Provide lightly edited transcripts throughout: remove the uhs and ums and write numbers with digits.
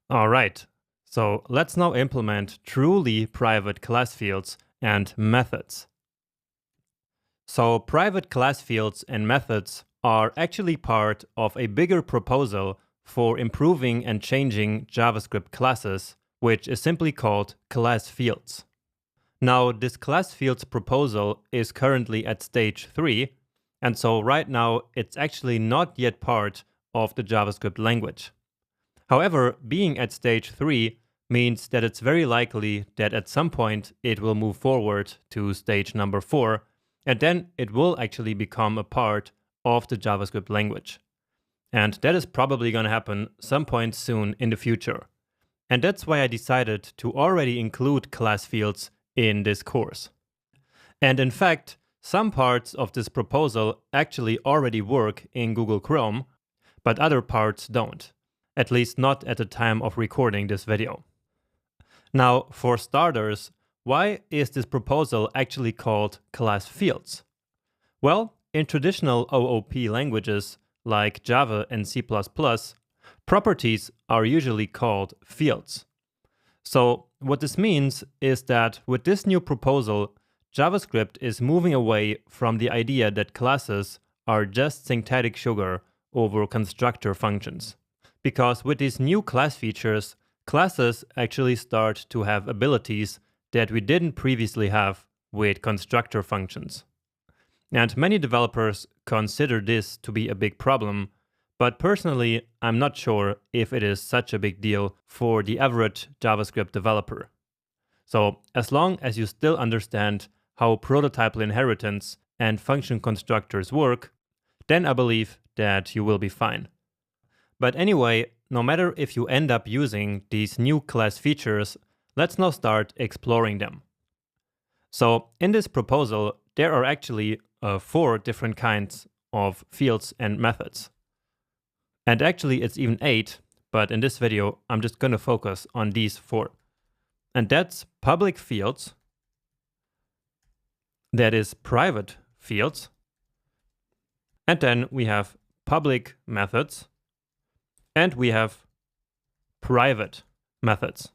All right, so let's now implement truly private class fields and methods. So private class fields and methods are actually part of a bigger proposal for improving and changing JavaScript classes, which is simply called class fields. Now, this class fields proposal is currently at stage 3, and so right now it's actually not yet part of the JavaScript language. However, being at stage 3 means that it's very likely that at some point it will move forward to stage number 4, and then it will actually become a part of the JavaScript language. And that is probably going to happen some point soon in the future. And that's why I decided to already include class fields in this course. And in fact, some parts of this proposal actually already work in Google Chrome, but other parts don't. At least not at the time of recording this video. Now, for starters, why is this proposal actually called class fields? Well, in traditional OOP languages like Java and C++, properties are usually called fields. So what this means is that with this new proposal, JavaScript is moving away from the idea that classes are just syntactic sugar over constructor functions. Because with these new class features, classes actually start to have abilities that we didn't previously have with constructor functions. And many developers consider this to be a big problem, but personally, I'm not sure if it is such a big deal for the average JavaScript developer. So as long as you still understand how prototypal inheritance and function constructors work, then I believe that you will be fine. But anyway, no matter if you end up using these new class features, let's now start exploring them. So in this proposal, there are actually 4 different kinds of fields and methods. And actually it's even 8, but in this video, I'm just going to focus on these 4. And that's public fields, that is private fields, and then we have public methods, and we have private methods.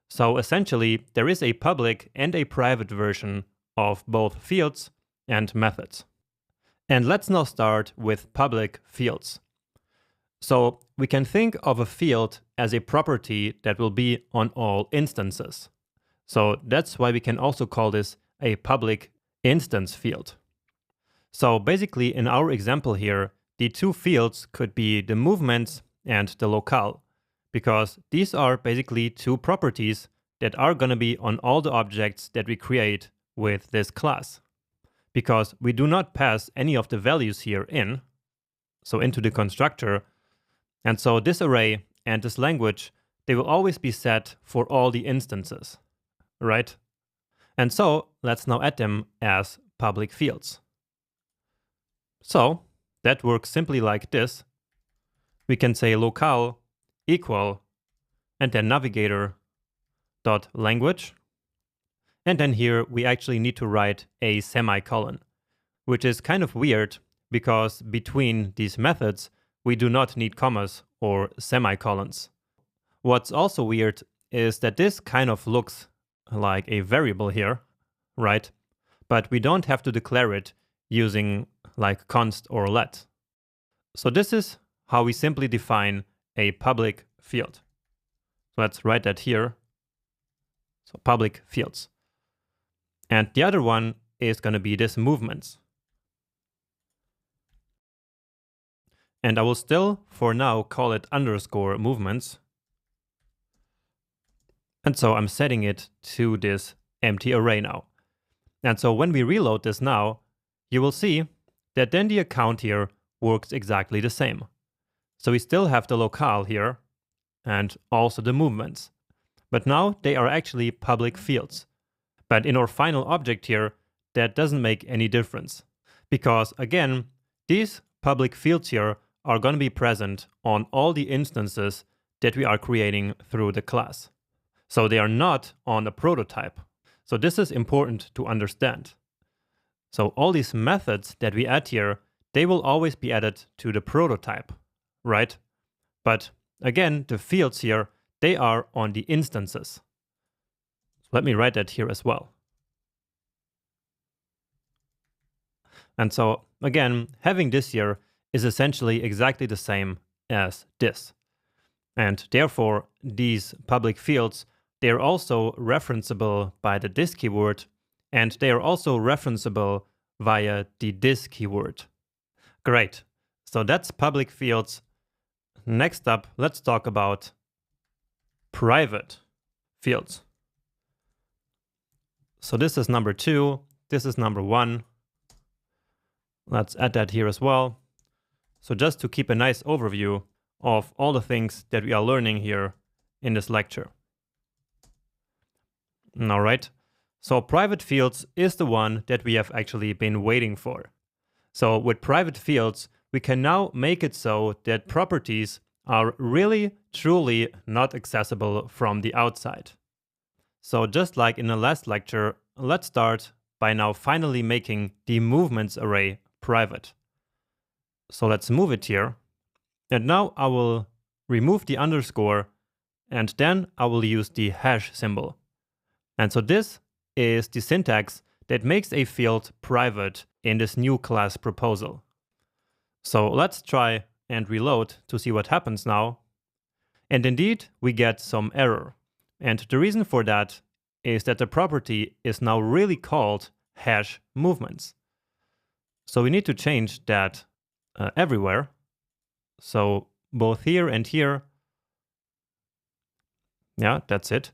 So essentially, there is a public and a private version of both fields and methods. And let's now start with public fields. So we can think of a field as a property that will be on all instances. So that's why we can also call this a public instance field. So basically, in our example here, the 2 fields could be the movements and the locale, because these are basically 2 properties that are going to be on all the objects that we create with this class. Because we do not pass any of the values here in, so into the constructor, and so this array and this language, they will always be set for all the instances, right? And so let's now add them as public fields. So that works simply like this. We can say locale equal and then navigator dot language. And then here we actually need to write a semicolon, which is kind of weird because between these methods, we do not need commas or semicolons. What's also weird is that this kind of looks like a variable here, right? But we don't have to declare it using like const or let. So this is how we simply define a public field. So let's write that here. So public fields. And the other one is going to be this movements. And I will still, for now, call it underscore movements. And so I'm setting it to this empty array now. And so when we reload this now, you will see that then the account here works exactly the same. So we still have the locale here and also the movements. But now they are actually public fields. But in our final object here, that doesn't make any difference. Because again, these public fields here are going to be present on all the instances that we are creating through the class. So they are not on a prototype. So this is important to understand. So all these methods that we add here, they will always be added to the prototype, right? But again, the fields here, they are on the instances. So let me write that here as well. And so again, having this here is essentially exactly the same as this. And therefore, these public fields, they are also referenceable by the this keyword, and they are also referenceable via the this keyword. Great. So that's public fields. Next up, let's talk about private fields. So this is number 2. This is number 1. Let's add that here as well. So just to keep a nice overview of all the things that we are learning here in this lecture. All right. So private fields is the one that we have actually been waiting for. So with private fields, we can now make it so that properties are really, truly not accessible from the outside. So just like in the last lecture, let's start by now finally making the movements array private. So let's move it here. And now I will remove the underscore, and then I will use the hash symbol. And so this is the syntax that makes a field private in this new class proposal. So let's try and reload to see what happens now. And indeed, we get some error. And the reason for that is that the property is now really called hash movements. So we need to change that everywhere. So both here and here. Yeah, that's it.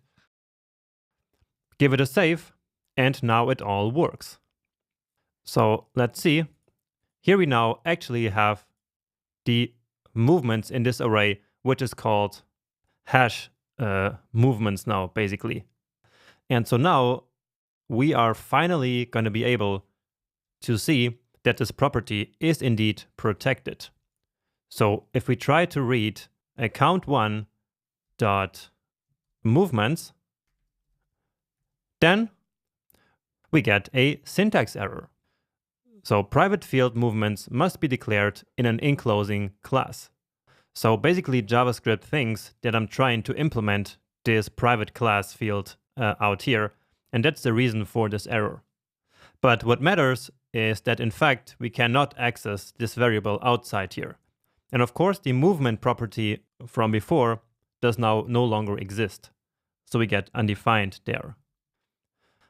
Give it a save, and now it all works. So let's see. Here we now actually have the movements in this array, which is called hash movements now, basically. And so now we are finally going to be able to see that this property is indeed protected. So if we try to read account1.movements, then we get a syntax error. So private field movements must be declared in an enclosing class. So basically JavaScript thinks that I'm trying to implement this private class field out here, and that's the reason for this error. But what matters is that in fact we cannot access this variable outside here. And of course the movement property from before does now no longer exist. So we get undefined there.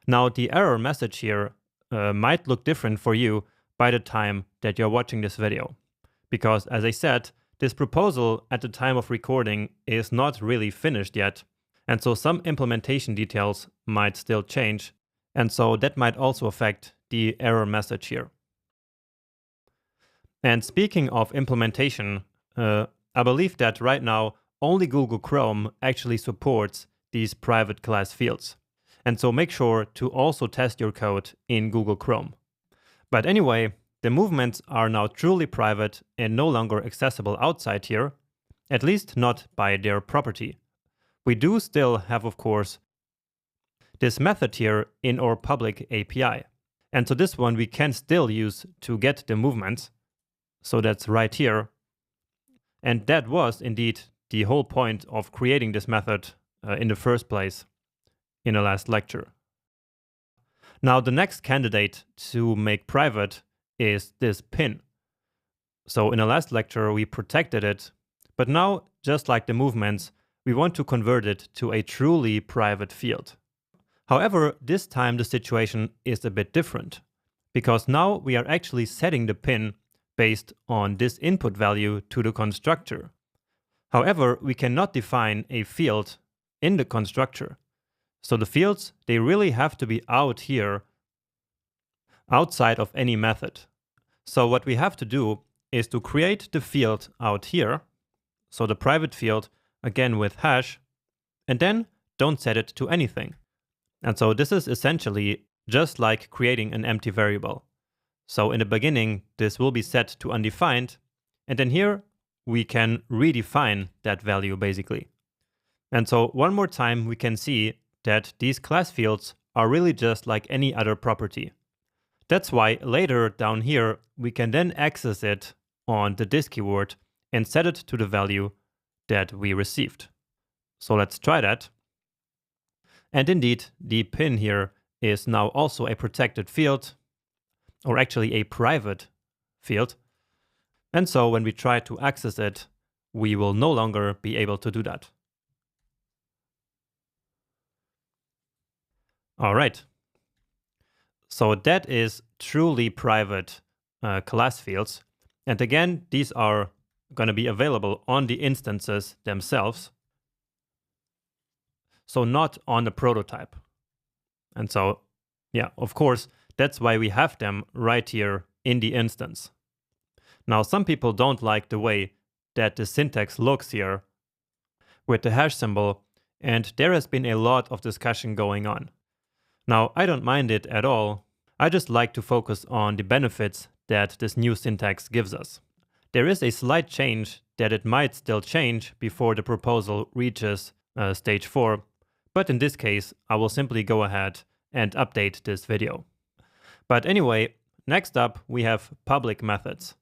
Now the error message here might look different for you by the time that you're watching this video. Because as I said, this proposal at the time of recording is not really finished yet. And so some implementation details might still change. And so that might also affect the error message here. And speaking of implementation, I believe that right now only Google Chrome actually supports these private class fields. And so make sure to also test your code in Google Chrome. But anyway, the movements are now truly private and no longer accessible outside here, at least not by their property. We do still have, of course, this method here in our public API. And so this one we can still use to get the movements. So that's right here. And that was indeed the whole point of creating this method in the first place in the last lecture. Now the next candidate to make private is this pin. So in the last lecture we protected it, but now just like the movements, we want to convert it to a truly private field. However, this time the situation is a bit different, because now we are actually setting the pin based on this input value to the constructor. However, we cannot define a field in the constructor. So the fields, they really have to be out here, outside of any method. So what we have to do is to create the field out here, so the private field, again with hash, and then don't set it to anything. And so this is essentially just like creating an empty variable. So in the beginning, this will be set to undefined, and then here we can redefine that value basically. And so one more time, we can see that these class fields are really just like any other property. That's why later down here, we can then access it on the this keyword and set it to the value that we received. So let's try that. And indeed, the pin here is now also a protected field, or actually a private field. And so when we try to access it, we will no longer be able to do that. All right. So that is truly private class fields. And again, these are going to be available on the instances themselves. So not on the prototype. And so, yeah, of course, that's why we have them right here in the instance. Now, some people don't like the way that the syntax looks here with the hash symbol, and there has been a lot of discussion going on. Now, I don't mind it at all. I just like to focus on the benefits that this new syntax gives us. There is a slight change that it might still change before the proposal reaches stage 4, but in this case, I will simply go ahead and update this video. But anyway, next up we have public methods.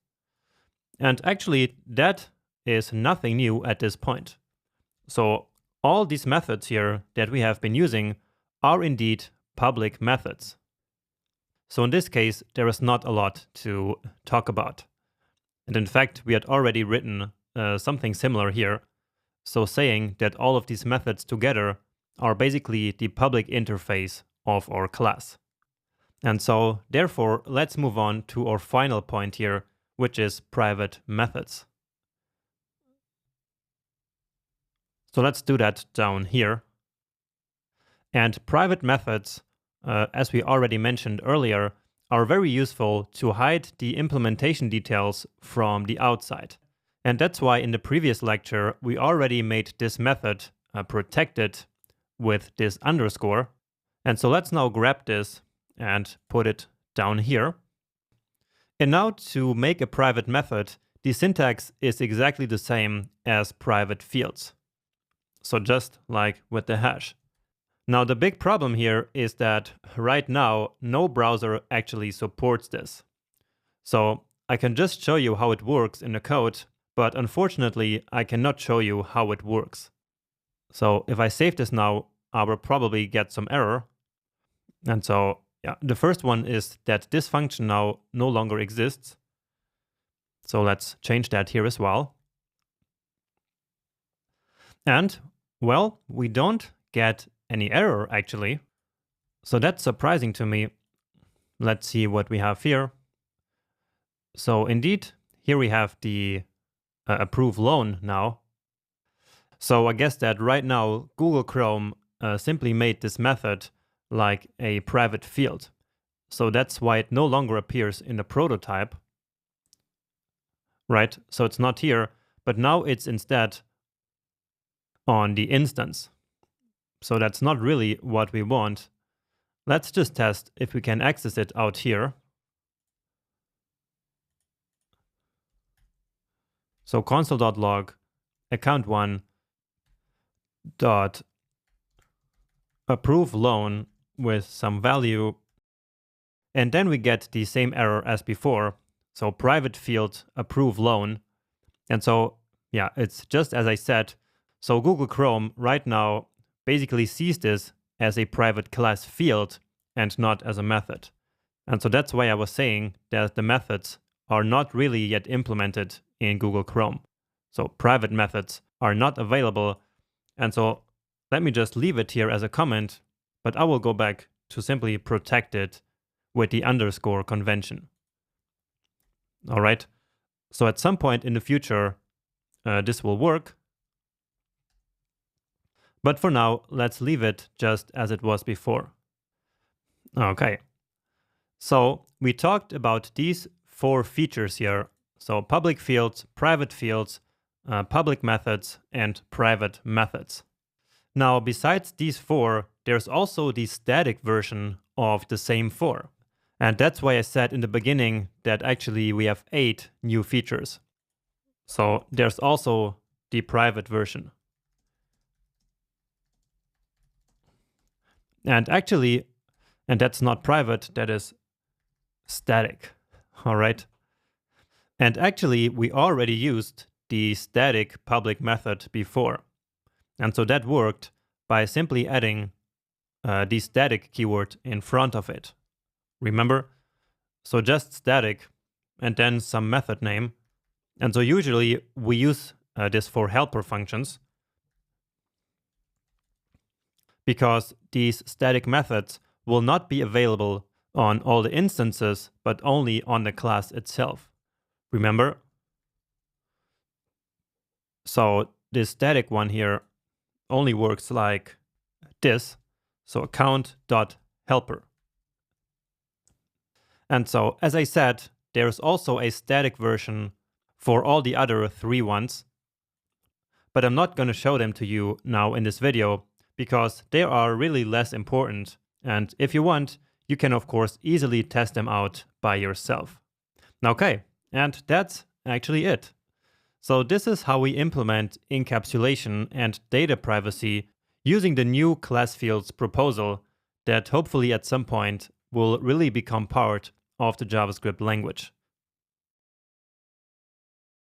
And actually, that is nothing new at this point. So all these methods here that we have been using are indeed public methods. So in this case, there is not a lot to talk about. And in fact, we had already written something similar here. So saying that all of these methods together are basically the public interface of our class. And so therefore, let's move on to our final point here, which is private methods. So let's do that down here. And private methods, as we already mentioned earlier, are very useful to hide the implementation details from the outside. And that's why in the previous lecture, we already made this method protected with this underscore. And so let's now grab this and put it down here. And now to make a private method, the syntax is exactly the same as private fields. So just like with the hash. Now the big problem here is that right now, no browser actually supports this. So I can just show you how it works in the code, but unfortunately, I cannot show you how it works. So if I save this now, I will probably get some error. And so, yeah, the first one is that this function now no longer exists. So let's change that here as well. And, well, we don't get any error actually. So that's surprising to me. Let's see what we have here. So indeed, here we have the approve loan now. So I guess that right now, Google Chrome simply made this method like a private field. So that's why it no longer appears in the prototype, right? So it's not here, but now it's instead on the instance. So that's not really what we want. Let's just test if we can access it out here. So console.log account1 dot approve loan with some value. And then we get the same error as before. So private field approve loan. And so, yeah, it's just as I said. So Google Chrome right now basically sees this as a private class field and not as a method. And so that's why I was saying that the methods are not really yet implemented in Google Chrome. So private methods are not available. And so let me just leave it here as a comment, but I will go back to simply protect it with the underscore convention. All right. So at some point in the future, this will work. But for now, let's leave it just as it was before. Okay. So we talked about these 4 features here. So public fields, private fields, public methods, and private methods. Now, besides these 4, there's also the static version of the same 4. And that's why I said in the beginning that actually we have 8 new features. So there's also the private version. And actually, and that's not private, that is static. All right. And actually, we already used the static public method before. And so that worked by simply adding the static keyword in front of it. Remember? So just static and then some method name. And so usually we use this for helper functions because these static methods will not be available on all the instances, but only on the class itself. Remember? So this static one here only works like this. So account.helper. And so, as I said, there's also a static version for all the other 3 ones. But I'm not going to show them to you now in this video because they are really less important. And if you want, you can of course easily test them out by yourself. Okay, and that's actually it. So this is how we implement encapsulation and data privacy using the new class fields proposal that hopefully at some point will really become part of the JavaScript language.